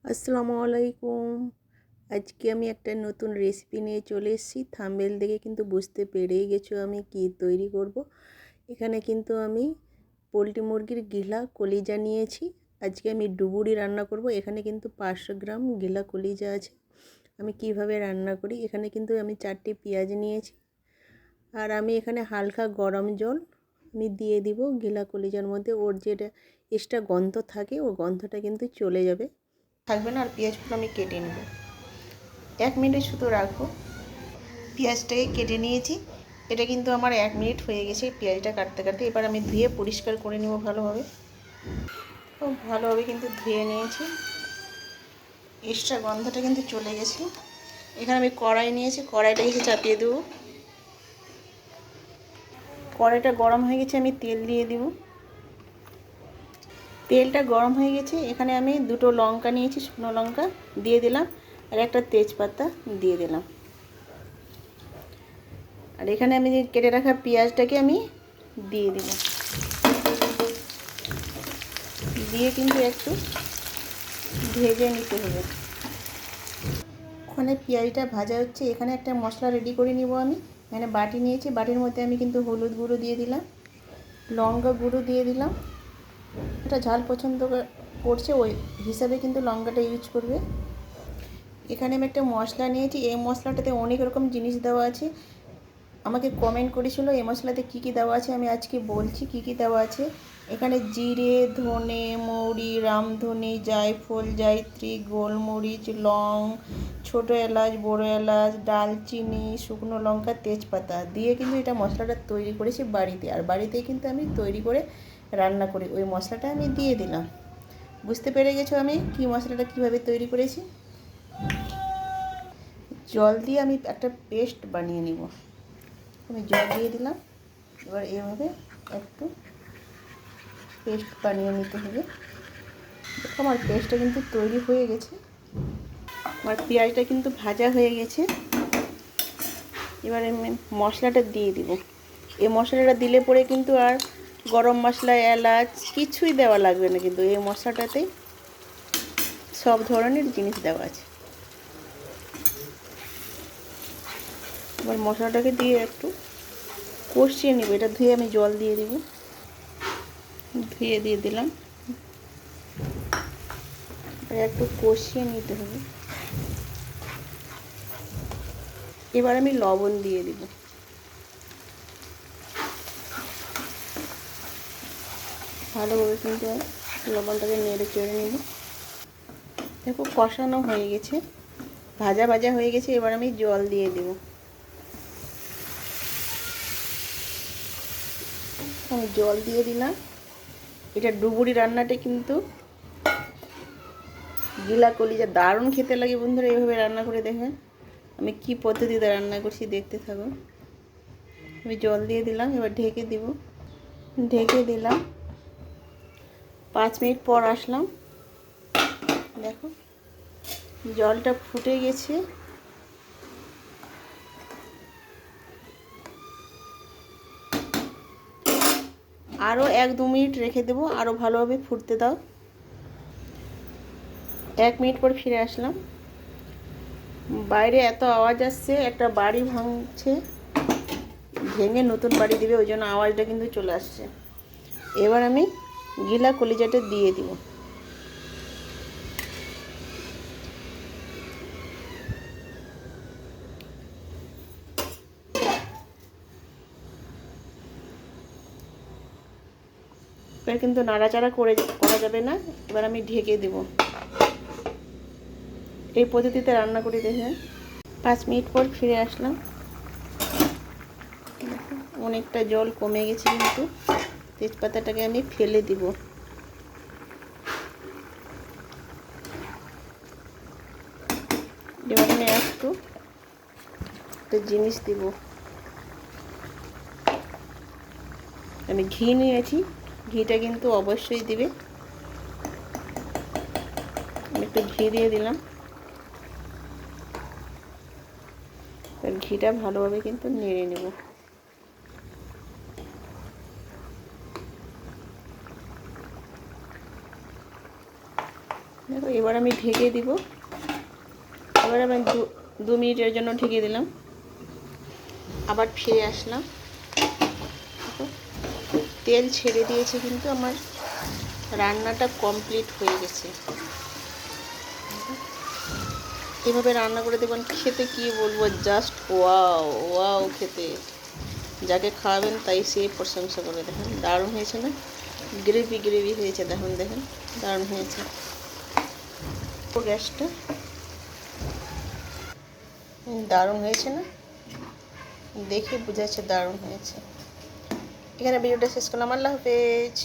আসসালামু আলাইকুম। আজকে আমি একটা নতুন রেসিপি নিয়ে চলে এসেছি। থাম্বনেল দেখে কিন্তু বুঝতে পেরেই গেছো আমি কি তৈরি করব। এখানে কিন্তু আমি পোলট্রি মুরগির গিলা কলিজা নিয়েছি। আজকে আমি ডুবুরি রান্না করব। এখানে কিন্তু 500 গ্রাম গিলা কলিজা আছে। আমি কিভাবে রান্না করি, এখানে কিন্তু আমি 4টি পেঁয়াজ নিয়েছি। আর আমি এখানে হালকা গরম জল আমি দিয়ে দিব গিলা কলিজার মধ্যে। ওর যেটা এক্সট্রা গন্ধ থাকে ও গন্ধটা কিন্তু চলে যাবে, থাকবে না। আর পেঁয়াজগুলো আমি কেটে নেব। 1 মিনিট শুধু রাখবো। পেঁয়াজটাকে কেটে নিয়েছি। এটা কিন্তু আমার 1 মিনিট হয়ে গেছে পেঁয়াজটা কাটতে কাটতে। এবার আমি ধুয়ে পরিষ্কার করে নেব ভালোভাবে। খুব ভালোভাবে কিন্তু ধুয়ে নিয়েছি। এক্সট্রা গন্ধটা কিন্তু চলে গেছে। এখানে আমি কড়াই নিয়েছি, কড়াইটাকে চাপিয়ে দেবো। কড়াইটা গরম হয়ে গেছে, আমি তেল দিয়ে দেব। তেলটা গরম হয়ে গেছে। এখানে আমি 2টো লঙ্কা নিয়েছি, শুকনো লঙ্কা দিয়ে দিলাম। আর একটা তেজপাতা দিয়ে দিলাম। আর এখানে আমি যে কেটে রাখা পেঁয়াজটাকে আমি দিয়ে দিব। দিয়ে কিন্তু একটু ভেজে নিতে হবে। ওখানে পেঁয়াজটা ভাজা হচ্ছে, এখানে একটা মশলা রেডি করে নিব আমি। এখানে বাটি নিয়েছি, বাটির মধ্যে আমি কিন্তু হলুদ গুঁড়ো দিয়ে দিলাম, লঙ্কা গুঁড়ো দিয়ে দিলাম। এটা ঝাল পছন্দ করছে ওই হিসাবে কিন্তু লঙ্কাটা ইউজ করবে। এখানে আমি একটা মশলা নিয়েছি। এই মশলাটাতে অনেক রকম জিনিস দেওয়া আছে। আমাকে কমেন্ট করেছিল এই মশলাতে কী কী দেওয়া আছে, আমি আজকে বলছি কী কী দেওয়া আছে। এখানে জিরে, ধনে, মৌরি, রামধনি, জায়ফল, জায়ত্রী, গোলমরিচ, লং, ছোটো এলাচ, বড়ো এলাচ, ডালচিনি, শুকনো লঙ্কা, তেজপাতা দিয়ে কিন্তু এটা মশলাটা তৈরি করেছি বাড়িতে। আর বাড়িতেই কিন্তু আমি তৈরি করে রান্না করি। ওই মশলাটা আমি দিয়ে দিলাম। বুঝতে পেরে গেছো আমি কি মশলাটা কীভাবে তৈরি করেছি। জল দিয়ে আমি একটা পেস্ট বানিয়ে নিব। আমি জল দিয়ে দিলাম। এবার এভাবে একটু পেস্ট বানিয়ে নিতে হবে। দেখো আমার পেস্টটা কিন্তু তৈরি হয়ে গেছে। আমার পেঁয়াজটা কিন্তু ভাজা হয়ে গেছে। এবার আমি মশলাটা দিয়ে দিব। এই মশলাটা দিলে পরে কিন্তু আর গরম মশলা, এলাচ কিছুই দেওয়া লাগবে না। কিন্তু এই মশলাটাতেই সব ধরনের জিনিস দেওয়া আছে। এবার মশলাটাকে দিয়ে একটু কষিয়ে নেব। এটা ধুয়ে আমি জল দিয়ে দিব। ধুয়ে দিয়ে দিলাম। একটু কষিয়ে নিতে হবে। এবার আমি লবণ দিয়ে দিব। ভালোভাবে কিন্তু লবণটাকে নেড়ে চেড়ে নিব। দেখো কষানো হয়ে গেছে, ভাজা ভাজা হয়ে গেছে। এবার আমি জল দিয়ে দেব। আমি জল দিয়ে দিলাম। এটা ডুবুরি রান্নাটা কিন্তু গিলা কলিজা দারুণ খেতে লাগে বন্ধুরা। এইভাবে রান্না করে দেখবেন। আমি কি পদ্ধতিতে রান্না করছি দেখতে থাকো। আমি জল দিয়ে দিলাম। এবার ঢেকে দিব। ঢেকে দিলাম। 5 মিনিট পর আসলাম। দেখো জলটা ফুটে গেছে। আরও 1-2 মিনিট রেখে দেবো, আরও ভালোভাবে ফুটতে দাও। 1 মিনিট পর ফিরে আসলাম। বাইরে এত আওয়াজ আসছে, একটা বাড়ি ভাঙছে, ভেঙে নতুন বাড়ি দিবে, ওই জন্য আওয়াজটা কিন্তু চলে আসছে। এবার আমি গিলা কলিজাটা দিয়ে দিব। এবার কিন্তু নাড়াচাড়া করা যাবে না। এবার আমি ঢেকে দেব। এই পদ্ধতিতে রান্না করে দেখেন। 5 মিনিট পর ফিরে আসলাম। অনেকটা জল কমে গেছে কিন্তু। তেজপাতাটাকে আমি ফেলে দিব। এবার আমি একটু জিনিস দিব। আমি ঘি নিয়েছি, ঘিটা কিন্তু অবশ্যই দিবে। আমি একটু ঘি দিয়ে দিলাম। এবার ঘিটা ভালোভাবে কিন্তু নেড়ে নেব। দেখো এবার আমি ঢেকে দিব। এবার আমি 2 মিনিটের জন্য ঢেকে দিলাম, আবার ফিরে আসলাম। তেল ছেড়ে দিয়েছে, কিন্তু আমার রান্নাটা কমপ্লিট হয়ে গেছে। এভাবে রান্না করে দেবেন, খেতে কি বলবো, জাস্ট ওয়াও ওয়াও খেতে। যাকে খাওয়াবেন তাই সে প্রশংসা করে। দেখেন দারুণ হয়েছে না, গ্রেভি গ্রেভি হয়েছে, দেখুন দেখেন দারুণ হয়েছে। গ্যাসটা দারুণ হয়েছে না, দেখে বোঝা যাচ্ছে দারুণ হয়েছে। এখানে ভিডিওটা শেষ করলাম। আল্লাহ হাফেজ।